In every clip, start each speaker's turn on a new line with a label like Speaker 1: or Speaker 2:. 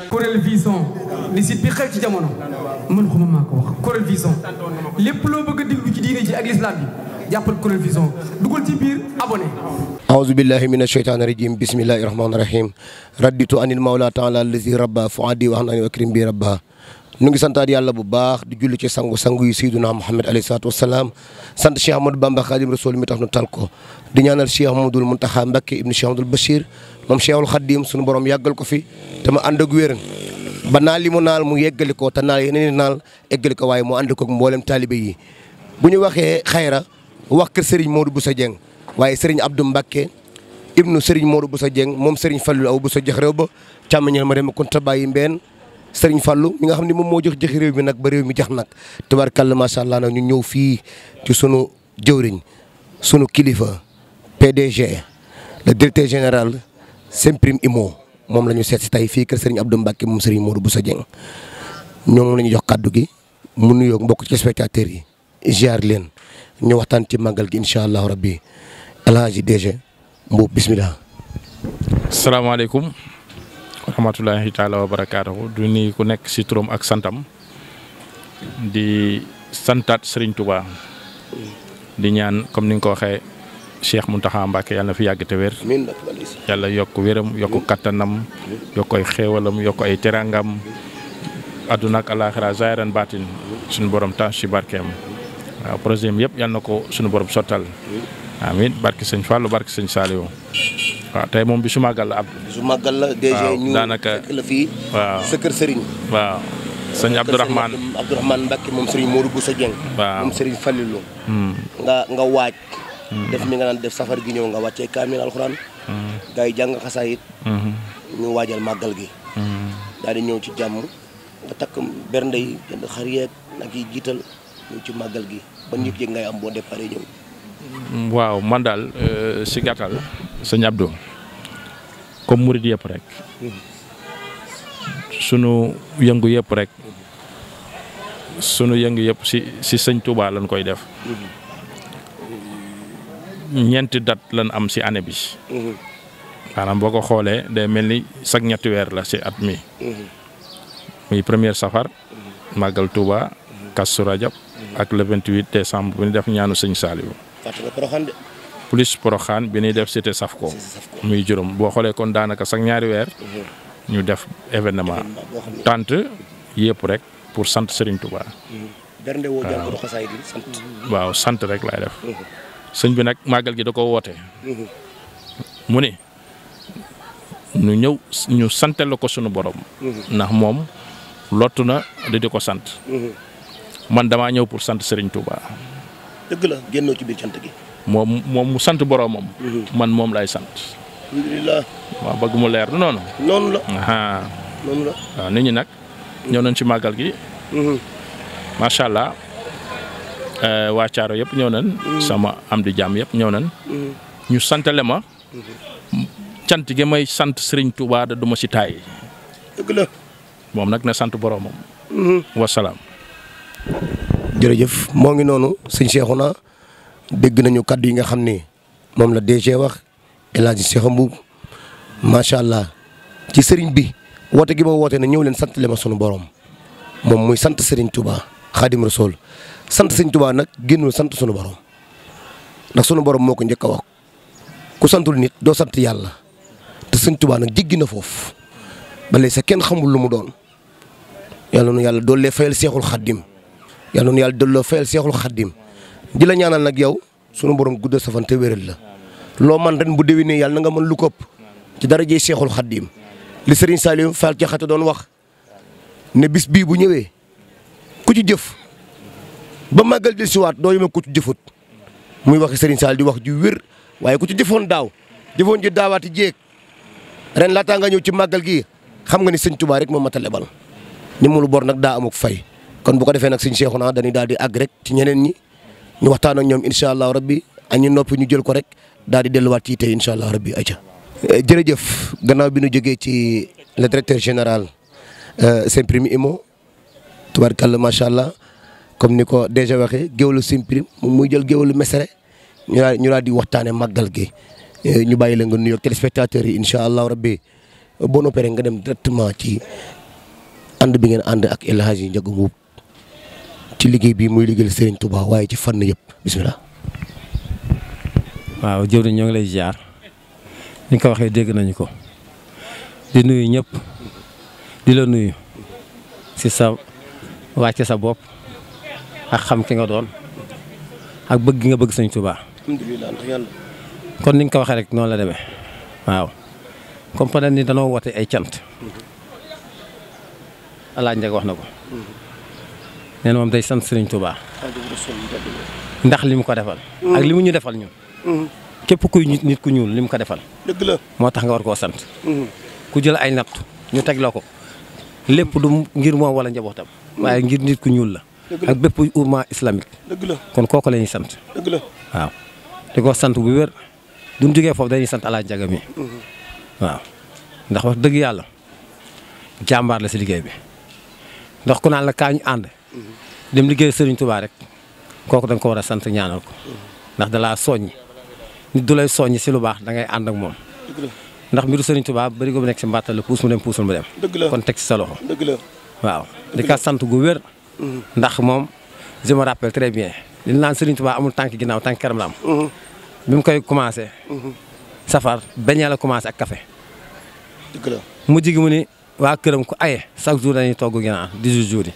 Speaker 1: Kuréel Vision di site bi xew ci jamono man xuma maa ko wax Kuréel Vision lépp loo bëgg a déglu ci diine ji ak islam bi jàppal Kuréel Vision dugal ci biir abonné.
Speaker 2: aouzu billahi mina shaytaani rajim bismillahi rahmaani rahim radditu anil mawla taala allazi rabba fuadi wax naa ne akrim bi rabba nu ngi santaat yàlla bu baax di julli ci sangu yu sayyiduna Muhammad alayhi salaatu wasalaam sant Cheikh Ahmadou Bamba Khadim Rasoul mi tax nu tal ko di ñaanal Cheikh Ahmadoul Mountakha Mbacké ibnu Cheikh Ahmadoul Bachir moom Cheikhul Khadim sunu borom yàggal ko fi te ma ànd ak wér ba naal li mu naal mu yeggali ko te naal yeneen naal eggali ko waaye mu ànd ko ak mboolem taalibe yi bu ñu waxee xayra wax kër Serigne Modou Bousso Dieng waaye Serigne Abdou Mbacké ibnu Serigne Modou Bousso Dieng moom Serigne Fallou aw Bousso jox réew ba càmmiñal ma dem Kunta Baye Mbène Serigne Fallou mi nga xam ne moom moo jox réew mi nag ba réew mi jax nag tubaarkàlla macha allah nag ñu ñëw fii ci sunu jëwriñ sunu kilifa PDG le directeur général Semprime Imo moom la ñu seet si tey fii kër Serigne Abdou Mbacké moom Serigne Modou Bousso Dieng ñoom la ñu jox kàddu gi mu nuyoo mbokk ci spectateurs yi ziar leen ñu waxtaan ci màggal gi incha allahu rabbi alhaji DG Mboup bismillah.
Speaker 3: asalaamaaleykum wa rahmatulahi taala wa barakaatuhu du ni ku nekk si turam ak santam di santaat Serigne Touba di ñaan comme ni nga ko waxee Cheikh Mountakha Mbacké yàlla na fi yàgg te wér yàlla yokk wéram yokk kattanam yokk ay xéewalam yokk ay terangam adduna ak alaxira zaahiran baatin suñu borom tas ci barkeem waaw projet yëpp yàlla na ko suñu borom sottal amiin barke sëñ Fallou barke sëñ Saliou waaw tey moom bisu màggal la ab.
Speaker 2: bisu màggal la DG ñu
Speaker 3: daanaka
Speaker 2: fekk la fii. waaw sa kër Serigne.
Speaker 3: waaw sëñ Abdourahmane
Speaker 2: Mbacké moom Serigne Modou Bousso Dieng.
Speaker 3: waaw
Speaker 2: moom Serigne Fallilou. nga waaj. def mi nga naan def safar gi ñëw nga wàccee kaamil alxuraan. gars yi jàng xasaayit. ñu waajal màggal gi. daal di ñëw ci jàmm nga takk bernde yi jënd xar yeeg nag yi jiital ñëw ci màggal gi ban yëg-yëg ngay am boo départ ñëw.
Speaker 3: waaw man daal si gàttal sëñ Abdou comme murid yëpp rek sunu yëngu yëpp rek sunu yëngu yëpp si sëñ Touba lañ koy def ñeenti date lañ am si année bi maanaam boo ko xoolee day mel ni chaque ñetti weer la si at mi muy première safar màggal Touba Kazu Rajab ak le 28 décembre bu ñu def ñaanu sëñ Saliou plus Porokhane bi ñuy def cité Safko muy juróom boo xoolee kon daanaka sax ñaari weer ñu def événement tant yëpp rek pour sant Serigne Touba. waaw sant rek laay def sëñ bi nag màggal gi da ko woote mu ne ñu ñëw ñu sante la ko sunu borom ndax moom lottu na di ko sant man damaa ñëw pour sant Serigne Touba.
Speaker 2: dëgg la génnoo ci biir cant gi.
Speaker 3: moom mu sant boromam. man moom lay sant.
Speaker 2: alhamdulilah.
Speaker 3: waaw bëgg mu leer du noonu.
Speaker 2: noonu la.
Speaker 3: noonu la. waaw nit ñi nag ñëw nañ ci màggal gi. macha allah waa Caaro yëpp ñëw nañ. sama am di jàmm yëpp ñëw nañ. ñu santale ma. cant gi may sant Serigne Touba da du ma si taay.
Speaker 2: dëgg la.
Speaker 3: moom nag na sant boromam. wasalaam.
Speaker 2: jërëjëf moo ngi noonu sëñ Cheikhouna dégg nañu kaddu yi nga xam ni moom la DG wax El Hadji Cheikh Mboup macha allah ci sëriñ bi woote gi ma woote na ñëw leen sant le ma sunu borom moom muy sant Serigne Touba Khadim Rasoul sant Serigne Touba nag génnul sant sunu borom ndax sunu borom moo ko njëkk a wax ku santul nit doo sant yàlla te Serigne Touba nag jéggi na foofu ba léegi sax kenn xamul lu mu doon yàlla nu yàlla doole fayal Cheikhul Khadim. yàlla noonu yàlla delloo fayal Seexul Xaddim di la ñaanal nag yow sunu borom guddal sa fan te wéral la loo man ren bu déwénee yàlla na nga mën lu ko ëpp ci darajee Seexul Xaddim li Serigne Saliou Fall Jaxate doon wax ne bis bii bu ñëwee ku ci jëf ba màggal del siwaat doo yema ku ci jëfut muy waxi Serigne Saliou di wax ju wér waaye ku ci jëfoon daaw jëfoon ji daawaati jéeg ren laataa nga ñëw ci màggal gi xam nga ni sëñ Touba rek moo mat a lebal ni mu lu bor nag daa amuk fay. kon bu ko defee nag sëñ Cheikhouna dañuy daal di àgg rek ci ñeneen ñi ñu waxtaan ak ñoom incha allah rabbi añu noppi ñu jël ko rek daal di delluwaat ci tey incha allah rabbi ayca. jërëjëf gannaaw bi ñu jógee ci le directeur général Semprime Imo tubaarkàlla macha allah comme ni ko déjà waxee géwélu Simprim moom muy jël géwélu Mesere ñu daal di waxtaanee màggal gi ñu bàyyi la nga nuyoo téléspectateurs yi incha allah rabbi boo noppee nga dem directement ci ànd bi ngeen ànd ak El Hadji Ndiaga Mboup ci liggéey bi muy liggéeyal Serigne Touba waaye ci fànn yëpp bismillah.
Speaker 4: waaw jëwriñ ñoo ngi lay ziar ni nga ko waxee dégg nañu ko di nuyu ñëpp di la nuyu si sa wàcce sa bopp ak xam ki nga doon ak bëgg gi nga bëgg Sëñ Touba.
Speaker 2: alhamdulilah.
Speaker 4: kon ni nga ko waxee rek noonu la demee waaw comme peut ni danoo woote ay cant Alaaji Ndiaga wax na ko nee na moom day sant Sëriñ Touba ndax li mu ko defal ak li mu ñu defal ñun képp kuy nit ku ñuul li mu ko defal
Speaker 2: dëgg la
Speaker 4: moo tax nga war koo sant ku jël ay natt ñu teg la ko lépp du ngir moom wala njabootam waaye ngir nit ku ñuul la ak bépp umma islamique
Speaker 2: dëgg la
Speaker 4: kon kooku la ñuy sant
Speaker 2: dëgg la
Speaker 4: waaw di ko sant bu wér duñ jógee foofu dañuy sant Alaaji Ndiaga mi waaw ndax wax dëgg yàlla jàmbaar la si liggéey bi ndax ku naan la kaa ñu ànd dem liggéey Serigne Touba rek kooku da nga ko war a sant ñaanal ko ndax da laa soññi nit du lay soññi si lu baax da ngay ànd ak moom ndax mbiru Serigne Touba bari ko bu nekk si mbàttal la puus mu dem puusul mu dem kon teg si sa loxo
Speaker 2: dëgg la
Speaker 4: waaw di ka sant gu wér ndax moom je me rappelle très bien li naan Serigne Touba amul tànk ginnaaw tànk kanam la am bi mu koy commencé safar beñee la commencé ak café
Speaker 2: dëgg la
Speaker 4: mujj gi mu ni waa këram ku aye chaque jour dañuy togg ginaar 18 jours yi.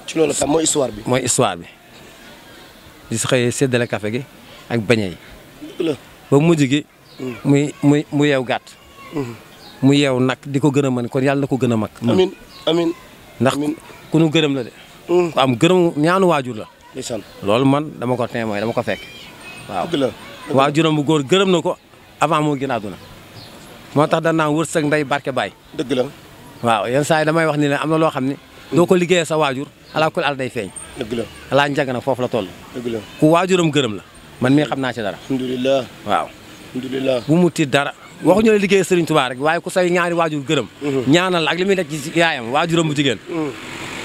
Speaker 2: ci loolu tam mooy histoire bi.
Speaker 4: mooy histoire bi di si xëyee séddale café gi ak beñe yi.
Speaker 2: dëgg la
Speaker 4: ba mujj gi. mu yeew gàtt. mu yeew nag di ko gën a mën kon yàlla na ko gën a mag.
Speaker 2: amiin amiin
Speaker 4: ndax ku nu gërëm la de. ku am gërëm ñaanu waajur la.
Speaker 2: ndeysaan
Speaker 4: loolu man dama ko témoin dama ko fekk. waaw
Speaker 2: dëgg la
Speaker 4: waajuram bu góor gërëm na ko avant moo gën a àdduna moo tax da naan wërsëg ndey barke baay.
Speaker 2: dëgg la
Speaker 4: waaw yenn saa yi damay wax ni ne am na loo xam ne. doo ko liggéeyee sa waajur alaa kulli al day feeñ.
Speaker 2: dëgg la
Speaker 4: Alaaji Ndiaga nag foofu la toll.
Speaker 2: dëgg la
Speaker 4: ku waajuram gërëm la man mii xam naa ci dara.
Speaker 2: alhamdulilah
Speaker 4: waaw.
Speaker 2: alhamdulilah
Speaker 4: bu mu tiit dara waxuñu la liggéey Serigne Touba rek waaye ku say ñaari waajur gërëm. ñaanal ak li muy def ci yaayam waajuram bu jigéen.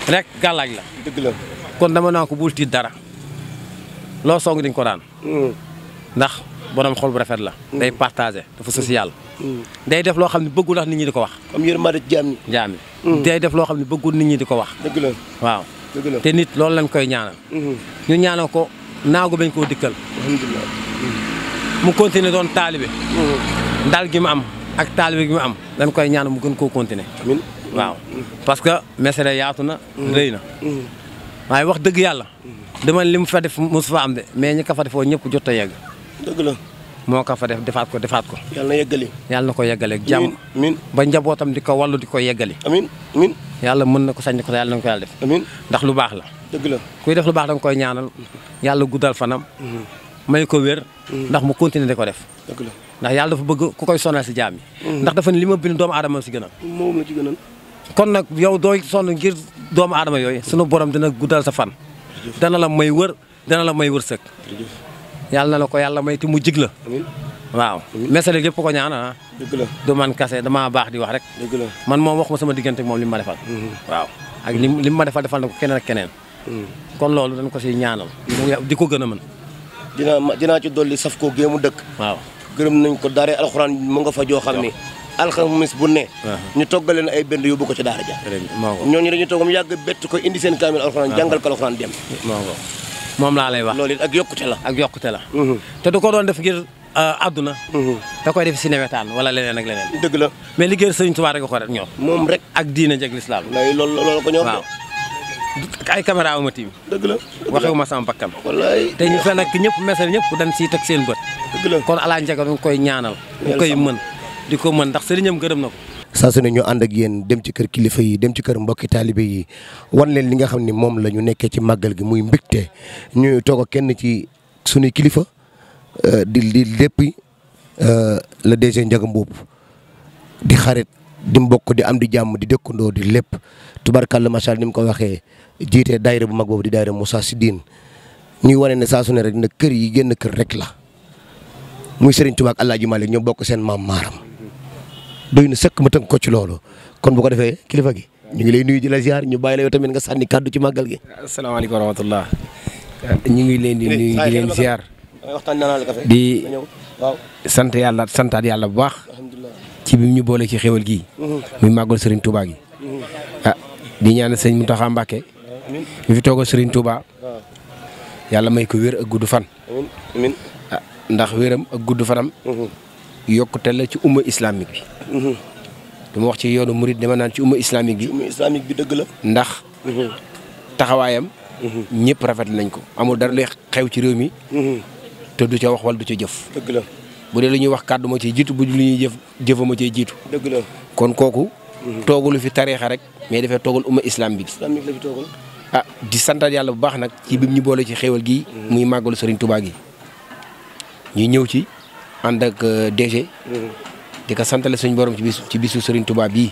Speaker 4: rek gàllaaj la.
Speaker 2: dëgg la
Speaker 4: kon dama naa ko bul tiit dara loo song di nga ko daan. ndax borom xol bu rafet la. day partagé dafa social. day def loo xam ne bëggul wax nit ñi di ko wax.
Speaker 2: am yërmande jaam ñi.
Speaker 4: jaam ñi. day def loo xam ne bëggul nit ñi di ko wax.
Speaker 2: dëgg la
Speaker 4: waaw.
Speaker 2: dëgg la
Speaker 4: te nit loolu lañ koy ñaanal. ñu ñaanal ko naagu bañ koo dikkal.
Speaker 2: alhamdulilah.
Speaker 4: mu continuer doon taalibe. ndal gi mu am ak taalibe gi mu am dañ koy ñaanal mu gën koo continuer.
Speaker 2: amiin
Speaker 4: waaw parce que Mesere yaatu na. rëy na. waaye wax dëgg yàlla. dama li mu fa def mosu fa am de mais ñi ka fa defoo ñëpp jot a yegg.
Speaker 2: dëgg la
Speaker 4: moo ko fa def defaat ko.
Speaker 2: yàlla na yeggali.
Speaker 4: yàlla na ko yeggaleeg jàmm.
Speaker 2: amiin
Speaker 4: ba njabootam di ko wallu di ko yeggali.
Speaker 2: amiin amiin.
Speaker 4: yàlla mën na ko sañ ko te yàlla na ko yàlla def.
Speaker 2: amiin
Speaker 4: ndax lu baax la.
Speaker 2: dëgg la
Speaker 4: kuy def lu baax da nga koy ñaanal yàlla guddal fanam. may ko wér. ndax mu continuer di ko def.
Speaker 2: dëgg la
Speaker 4: ndax yàlla dafa bëgg ku koy sonal si jaam yi. ndax dafa ne li ma bind doomu aadama si gënal.
Speaker 2: moom la ci gënal.
Speaker 4: kon nag yow dooy sonn ngir doomu aadama yooyu sunu borom dina guddal sa fan. dana la may wër dana la may wërsëg. yàlla na la ko yàlla may te mu jig la.
Speaker 2: amiin
Speaker 4: waaw Mesere yëpp ko ñaan ah.
Speaker 2: dëgg la
Speaker 4: du man kase damaa baax di wax rek.
Speaker 2: dëgg la
Speaker 4: man moom wax ma sama diggante ak moom li ma defal. waaw ak li ma defal na ko keneen ak keneen. kon loolu dañ ko siy ñaanal. di ko gën a mën.
Speaker 2: dinaa ci dolli saf ko géemu dëkk.
Speaker 4: waaw
Speaker 2: gërëm nañ ko daare alxuraan mu nga fa joo xam ni. alxames bu ne. ñu toggal leen ay benn yóbbu ko ci daara ja. ñooñu dañuy toog mu yàgg bett ko indi seen kaamil alxuraan jàngal ko alxuraan dem.
Speaker 4: moom laa lay wax.
Speaker 2: loolu it ak yokkute la.
Speaker 4: ak yokkute la. te du ko doon def ngir àdduna. da koy def si nawetaan wala leneen ak leneen.
Speaker 2: dëgg la
Speaker 4: mais liggéey Sëriñ Tuubaa rek ko rek ñor.
Speaker 2: moom rek
Speaker 4: ak diine jeg lislaam.
Speaker 2: loolu ko ñor.
Speaker 4: waaw ay caméra ma tiim.
Speaker 2: dëgg la
Speaker 4: waxewu ma sama bakkan.
Speaker 2: wallaay
Speaker 4: te ñu fe nag ñëpp Mesere ñëpp dañ siy teg seen bët.
Speaker 2: dëgg la
Speaker 4: kon Alaaji Ndiaga dañ koy ñaanal. ñu koy mën di ko mën ndax sëriñam gërëm na ko.
Speaker 2: saa su ne ñu ànd ak yéen dem ci kër kilifa yi dem ci kër mbokki taalibe yi wan leen li nga xam ni moom la ñu nekkee ci màggal gi muy mbégte ñu toog ak kenn ci sunuy kilifa di lépp le DG Ndiaga Mboup di xarit di mbokk di am di jàmm di dëkkandoo di lépp tubarkalla macha allah ni mu ko waxee jiite daayira bu mag boobu di daayira Moussa Sidine ñuy wane ne saa su ne rek na kër yi génn kër rek la muy Serigne Touba ak El Hadj Malick ñoo bokk seen maam maaram. doy na sëkk ma tënk ko ci loolu kon bu ko defee kilifa gi ñu ngi lay nuyu di la ziar ñu bàyyi la yow tamit nga sànni kàddu ci màggal gi.
Speaker 5: asalaamaaleykum wa rahmatullah ñu ngi leen di nuyu di leen ziar di sant yàlla santaat yàlla bu baax ci bi ñu boole ci xéwal gii muy màggal Serigne Touba gi di ñaan sëñ Mountakha Mbacké mi fi toogal Serigne Touba yàlla may ko wér ak gudd fan ndax wéram ak gudd fanam yokkute la ci umma islamique bi dama wax ci yoonu murid dama naan ci umma islamique bi. umma islamique bi dëgg la. ndax taxawaayam. ñëpp rafet nañ ko amul dara luy xew ci réew mi. te du ca wax wala du ca jëf. dëgg la bu dee lu ñuy wax kàddu ma ciy jiitu bu lu ñuy jëfa ma ciy jiitu. dëgg la kon kooku. toogalu fi tariixa rek mais dafay toogal umma islamique bi. islamique la fi toogal. di santal yàlla bu baax nag ci bi ñu boole ci xéwal gii. muy màggalu Serigne Touba gi. ñu ñëw ci ànd ak DG. di ko santale suñu borom ci bisu Serigne Touba bii.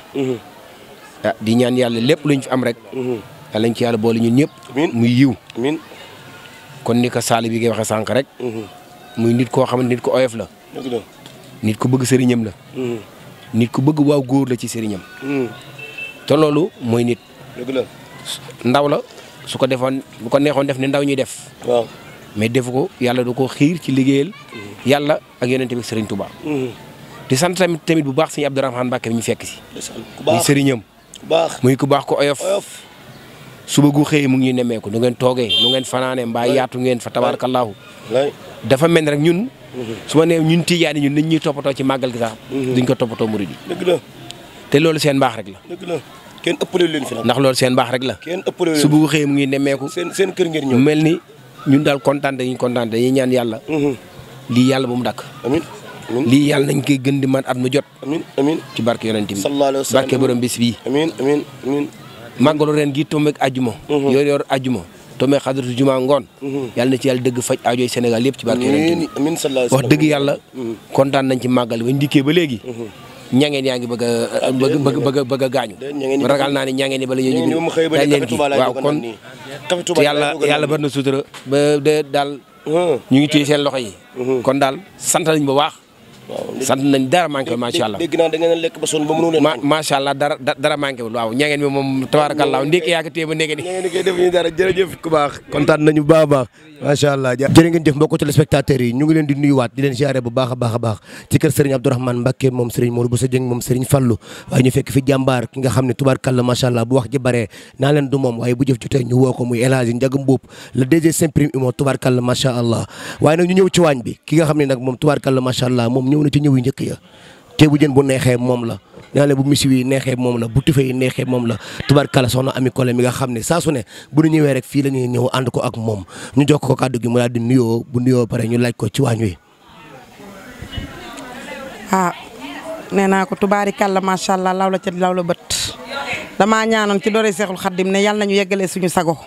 Speaker 5: di ñaan yàlla lépp luñ fi am rek. yàlla nañ ci yàlla boole ñun ñëpp. muy yiw. kon ni ko Saali bi ngay waxee sànq rek. muy nit koo xam ne nit ko oyof la. nit ku bëgg sëriñam la. nit ku bëgg waaw góor la ci sëriñam. te loolu mooy nit. ndaw la su ko defoon bu ko neexoon def ne ndaw ñuy def. waaw mais defu ko yàlla du ko xiir ci liggéeyal. yàlla ak yonent bi Serigne Touba. di sant tamit bu baax sëñ Abdourahmane Mbacké mi ñu fekk si. muy sëriñam. muy ku baax ko oyof. suba gu xëyee mu ngi ñuy nemmeeku nu ngeen toogee nu ngeen fanaane mbaa yaatu ngeen fa tabarakallahu dafa mel ni rek ñun. su ma nee ñun tijaani ñun nañ ñuy toppatoo ci màggal gi sax. duñ ko toppatoo murid yi. dëgg la te loolu seen baax rek la. dëgg la kenn ëppale leen fi nag. ndax loolu seen baax rek la. kenn ëppale leen suba gu xëyee mu ngi nemmeeku. seen kër ngeen ñëw mel ni ñun daal kontaan dañuy kontaan dañuy ñaan yàlla. lii yàlla bu mu dakk. amiin lii yàlla nañ koy gën di man at mu jot. amiin ci barke yonent bi. sallallahu alayhi wa sallam barke borom bis bii. amiin màggalu ren gi tombeeg ajjuma. yor ajjuma tombeeg xadratu juma ngoon. yàlla na ci yàlla dëgg faj aajoy Sénégal yëpp ci barke yonent bi. wax dëgg yàlla kontaan nañ ci màggal bañ dikkee ba léegi. ñangeen yaa ngi bëgg a gaañu. ragal naa ne ñangeen yi bala ñoo ñu dañ leen gi waaw kon te yàlla bari na sutura ba de daal ñu ngi téye seen loxo yi. kon daal sant nañ bu baax. sant nañ dara manqué macha allah. dégg naa da ngeen lekk ba sonn ba mënu leen. macha allah dara manqué wul waaw ñangeen bi moom tabaarakallaa ndékki yaa ko téye ba ndékki. ñangeen koy def ñu dara jërëjëf ku baax. kontaan nañu bu baax a baax macha allah. jërë ngeen jëf mbokku téléspectateurs yi ñu ngi leen di nuyuwaat di leen ziare bu baax a baax ci kër Serigne Abdourahmane Mbacké moom Serigne Modou Bousso Dieng moom Serigne Fallou waaye ñu fekk fi jàmbaar ki nga xam ne tubaarkalla macha allah bu wax ji bare naa leen du moom waaye bu jëf jotee ñu woo ko muy El Hadji Ndiaga Mboup le DG Simprime Imo tubaarkalla macha allah waaye nag ñu ñëw ci waañ bi ki nga xam ne nag moom tubaarkalla macha allah moom ñëw na ci ñëw yu njëkk ya ceebu jën bu neexee moom la naa ne bu misi yi neexee moom la bu tufe yi neexee moom la tubaarkalla soxna Ami Collé mi nga xam ne saa su ne bu ñu ñëwee rek fii la ñuy ñëw ànd ko ak moom ñu jox ko kàddu gi mu daal di nuyoo bu nuyoo pare ñu laaj ko ci waañ wi.
Speaker 6: nee naa ko tubaarikàlla macha allah law la ca law la bët damaa ñaanoon ci doore Seexul Xaddim ne yàlla nañu yeggalee suñu sago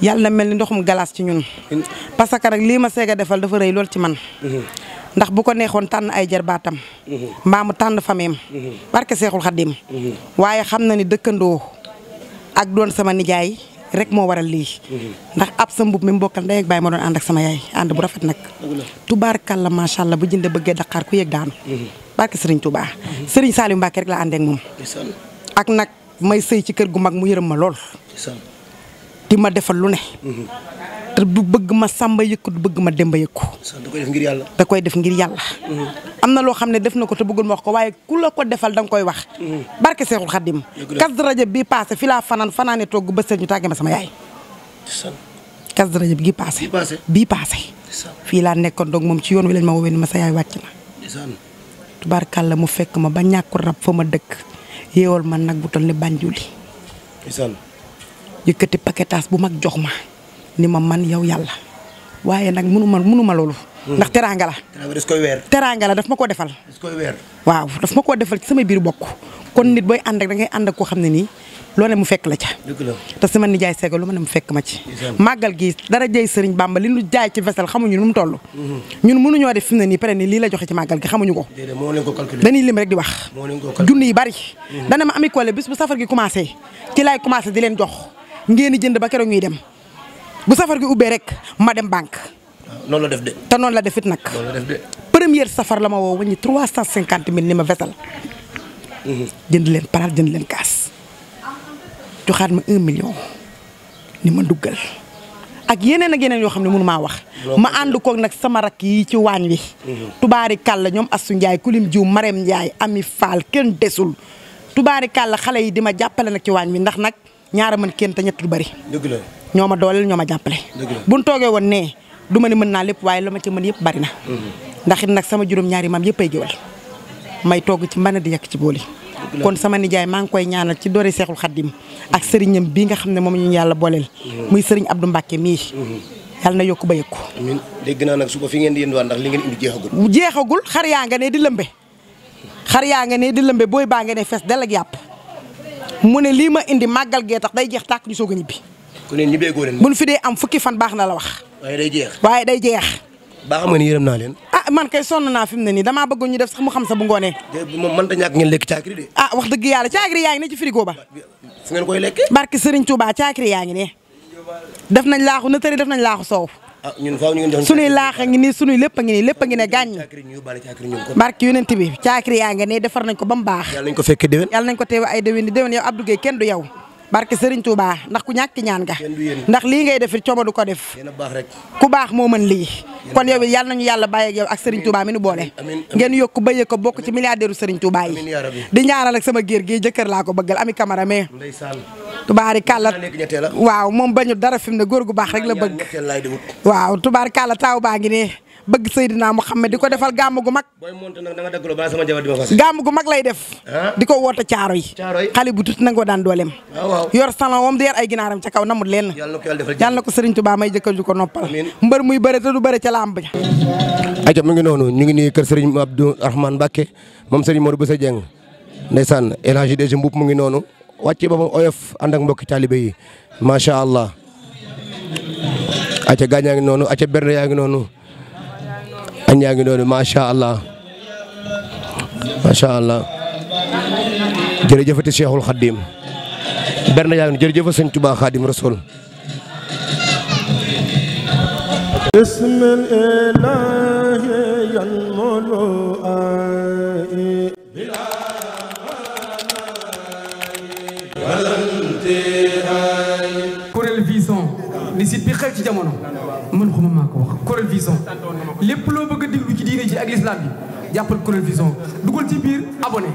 Speaker 6: yàlla na mel ni ndoxum galaas ci ñun parce que rek lii ma seega defal dafa rëy lool ci man ndax bu ko neexoon tànn ay jarbaatam mbaa mu tànn fameem barke Seexul Xaddim waaye xam na ni dëkkandoo ak doon sama nijaay rek moo waral lii ndax ab sa mbub mi mbokkal ndey ak baay ma doon ànd ak sama yaay ànd bu rafet nag tubaarkàlla macha allah bu jënde bëggee Dakar ku yëg daanu barke Serigne Touba Serigne Saliou Mbacké rek la àndee ak moom ak nag may sëy ci kër gu mag mu yërëm ma lool di ma defal lu ne te du bëgg ma sàmba yëkku du bëgg ma demba yëkku da koy def ngir yàlla am na loo xam ne def na ko te bëggul ma wax ko waaye ku la ko defal da nga koy wax barke Seexul Xaddim kas rajo bii passé fi laa fanaane togg ba seen ñu tàggee ma sama yaay kas rajo bi bii passé fii laa nekkoon donc moom ci yoon wi lañ ma woowee ni ma sa yaay wàcc na tubaarkàlla mu fekk ma ba ñàkku rab fa ma dëkk yeewal man nag bu toll ni Banjuli yëkkati paquetage bu mag jox ma ni ma man yow yàlla waaye nag mënu ma loolu ndax teraanga la teraanga la daf ma koo defal waaw daf ma koo defal ci sama biir bokk kon nit booy ànd ak da ngay ànd ak koo xam ne nii loo ne mu fekk la ca te sama nijaay seega lu ma ne mu fekk ma ci màggal gi dara jëy Sëriñ Bamba li ñu jaay ci vesel xamuñu nu mu toll ñun mënuñoo def fi mu ne nii pare ni lii la joxe ci màggal gi xamuñu ko dañuy lim rek di wax junni yi bari dana ma Ami Collé bis bu safar gi commencé ci laay commencé di leen jox ngeen jënd ba keroog ñuy dem bu safar gi ubbee rek ma dem banque
Speaker 2: noonu la def de
Speaker 6: te noonu la defit nag première safar la ma woo waññi 350 000 ni ma vesel jënd leen paraat jënd leen kaas joxaat ma 1 million ni ma duggal ak yeneen yoo xam ne mënu maa wax ma ànd koog nag sama rakk yi ci waañ wi tubaari kàlla ñoom Astou Ndiaye Kulim Dioum Marème Ndiaye Ami Fall kenn desul tubaari kàlla xale yi di ma jàppale nag ci waañ wi ndax nag ñaara mën kenn te ñett du bari
Speaker 2: dëgg la
Speaker 6: ñoo ma dooleel ñoo ma jàppale buñ toogee woon ne du ma ni mën naa lépp waaye la ma ci mën yëpp bari na ndax it nag sama juróom-ñaari maam yëpp ay géwal may togg ci mën a di yàq ci booli kon sama nijaay maa ngi koy ñaanal ci doore Seexul Xaddim ak sëriñam bii nga xam ne moom ñu yàlla booleel muy sëriñ Abdou Mbacke mii yàlla na yokk ba yëg ko
Speaker 2: amiin dégg naa nag suba fi ngeen di yënduwaat ndax li ngeen indi
Speaker 6: jeexagul xar yaa nga ne di lëmbe booy baa nga ne fees del ak yàpp mu ne lii ma indi màggal gee tax day jeex tàkk ñu soog a ñibbi
Speaker 2: ku ne ñibbeegoo leen
Speaker 6: buñ fi dee am fukki fan baax na la wax waaye day jeex
Speaker 2: baa xam nga ni yërëm naa leen
Speaker 6: man kay sonn naa fi mu ne nii damaa bëggoon ñu def sax mu xam sa bu ngoonee
Speaker 2: moom mënta ñàkk ngeen lekk caakiri de
Speaker 6: wax dëgg yàlla caakiri yaa ngi ne ci frigo ba
Speaker 2: fu ngeen koy lekkee
Speaker 6: barke Serigne Touba caakiri yaa ngi ne def nañ laaxu na tëri def nañ laaxu soow
Speaker 2: ñun faaw ñu ngi
Speaker 6: sunuy laax a ngi nii sunuy lépp a ngi nii lépp a ngi ne gàññ barke yonent bi caakiri yaa ngi ne defar nañ ko ba mu baax
Speaker 2: yàlla nañ ko fekkee déwén
Speaker 6: yàlla nañ ko teew ay déwén di déwén yow Abdou Gueye kenn du yow barke Serigne Touba ndax ku ñàkk ñaan nga ndax lii ngay def it coomo du ko def ku baax moo mën lii kon yow it yàlla nañu yàlla bàyyi ak yow ak Serigne Touba mi nu boole ngeen yokk bëyee ko bokk ci milliardaire Serigne Touba yi di ñaanal ak sama géer gi jëkkër laa ko bëggal Ami Camara mais tubaari kàlla waaw moom bañu dara fi mu ne góor gu baax rek la bëgg waaw tubaari kàlla taaw baa ngi ne bëgg Seydina Mouhamed di ko defal gàmm gu mag gàmm gu mag lay def di ko woote caaro yi xale bu tuuti nangoo daan dooleem yor salon moom di yor ay ginaaram ca kaw namut leen yàlla na ko Serigne Touba may jëkkër ju ko noppal mbër muy bëre te du bëre ca lamb ja
Speaker 2: aja mu ngi noonu ñu ngi nii kër Serigne Abdou Rahmane Mbacké moom Serigne Modou Boussa Dieng ndeysaan El Hadji Dj Mboup mu ngi noonu wàcce ba mu oyof ànd ak mbokki talibé yi macha allah aca gaañaa ngi noonu aca berne yaa ngi noonu añ yaa ngi noonu macha allah jërëjëfati Cheikhul Khadim berne yaa ngi noonu jërëjëf Sëñ Touba Khadim Rasoul
Speaker 1: Kuréel Vision ni site bi xew ci jamono man xuma maa ko wax Kuréel Vision lépp loo bëgg a déglu ci diine ji ak l'islam bi jàppal Kuréel Vision dugal ci biir abonné